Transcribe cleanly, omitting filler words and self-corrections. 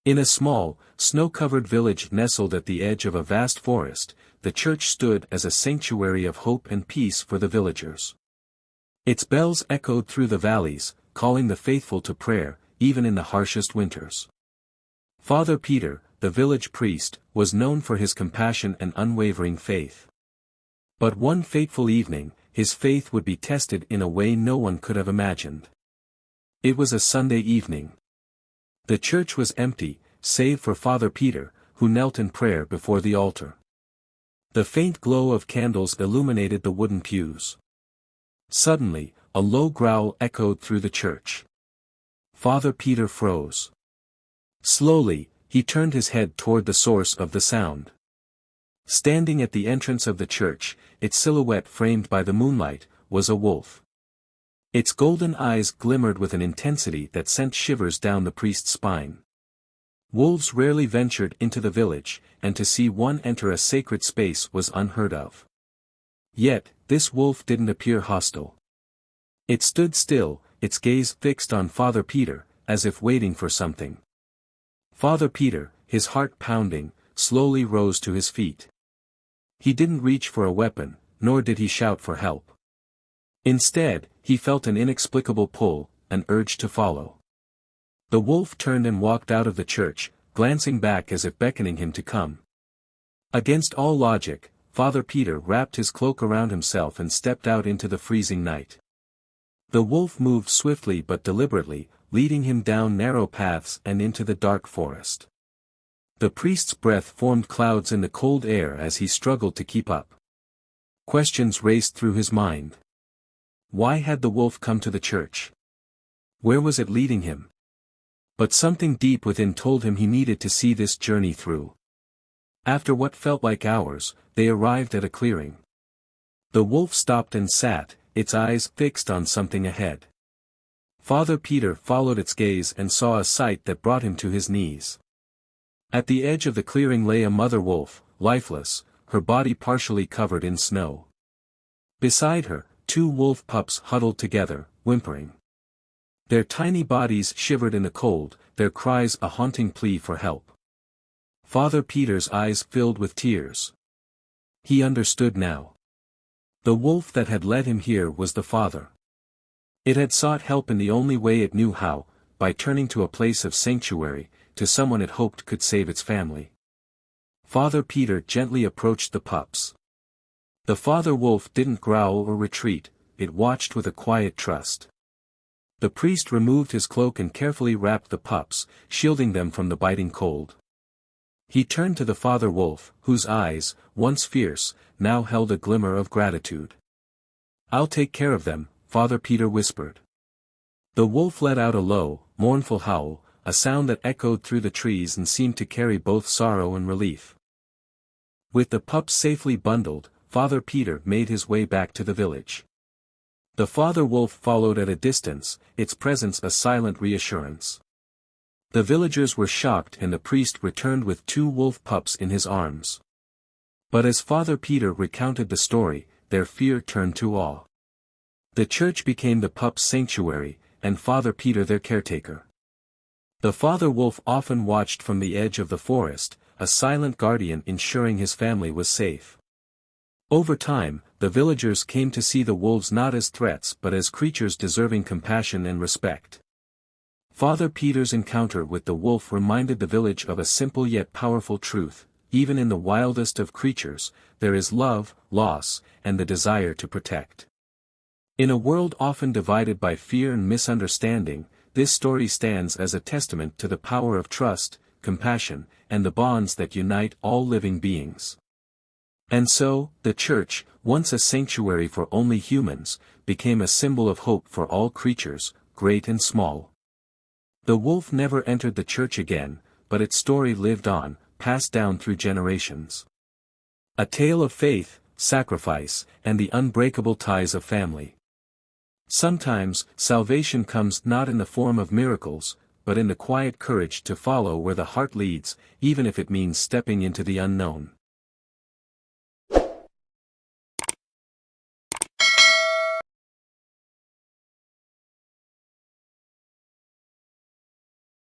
In a small, snow-covered village nestled at the edge of a vast forest, the church stood as a sanctuary of hope and peace for the villagers. Its bells echoed through the valleys, calling the faithful to prayer, even in the harshest winters. Father Peter, the village priest, was known for his compassion and unwavering faith. But one fateful evening, his faith would be tested in a way no one could have imagined. It was a Sunday evening. The church was empty, save for Father Peter, who knelt in prayer before the altar. The faint glow of candles illuminated the wooden pews. Suddenly, a low growl echoed through the church. Father Peter froze. Slowly, he turned his head toward the source of the sound. Standing at the entrance of the church, its silhouette framed by the moonlight, was a wolf. Its golden eyes glimmered with an intensity that sent shivers down the priest's spine. Wolves rarely ventured into the village, and to see one enter a sacred space was unheard of. Yet, this wolf didn't appear hostile. It stood still, its gaze fixed on Father Peter, as if waiting for something. Father Peter, his heart pounding, slowly rose to his feet. He didn't reach for a weapon, nor did he shout for help. Instead, he felt an inexplicable pull, an urge to follow. The wolf turned and walked out of the church, glancing back as if beckoning him to come. Against all logic, Father Peter wrapped his cloak around himself and stepped out into the freezing night. The wolf moved swiftly but deliberately, leading him down narrow paths and into the dark forest. The priest's breath formed clouds in the cold air as he struggled to keep up. Questions raced through his mind. Why had the wolf come to the church? Where was it leading him? But something deep within told him he needed to see this journey through. After what felt like hours, they arrived at a clearing. The wolf stopped and sat, its eyes fixed on something ahead. Father Peter followed its gaze and saw a sight that brought him to his knees. At the edge of the clearing lay a mother wolf, lifeless, her body partially covered in snow. Beside her, two wolf pups huddled together, whimpering. Their tiny bodies shivered in the cold, their cries a haunting plea for help. Father Peter's eyes filled with tears. He understood now. The wolf that had led him here was the father. It had sought help in the only way it knew how, by turning to a place of sanctuary, to someone it hoped could save its family. Father Peter gently approached the pups. The father wolf didn't growl or retreat, it watched with a quiet trust. The priest removed his cloak and carefully wrapped the pups, shielding them from the biting cold. He turned to the father wolf, whose eyes, once fierce, now held a glimmer of gratitude. "I'll take care of them," Father Peter whispered. The wolf let out a low, mournful howl, a sound that echoed through the trees and seemed to carry both sorrow and relief. With the pups safely bundled, Father Peter made his way back to the village. The father wolf followed at a distance, its presence a silent reassurance. The villagers were shocked and the priest returned with two wolf pups in his arms. But as Father Peter recounted the story, their fear turned to awe. The church became the pups' sanctuary, and Father Peter their caretaker. The father wolf often watched from the edge of the forest, a silent guardian ensuring his family was safe. Over time, the villagers came to see the wolves not as threats but as creatures deserving compassion and respect. Father Peter's encounter with the wolf reminded the village of a simple yet powerful truth: even in the wildest of creatures, there is love, loss, and the desire to protect. In a world often divided by fear and misunderstanding, this story stands as a testament to the power of trust, compassion, and the bonds that unite all living beings. And so, the church, once a sanctuary for only humans, became a symbol of hope for all creatures, great and small. The wolf never entered the church again, but its story lived on, passed down through generations. A tale of faith, sacrifice, and the unbreakable ties of family. Sometimes, salvation comes not in the form of miracles, but in the quiet courage to follow where the heart leads, even if it means stepping into the unknown.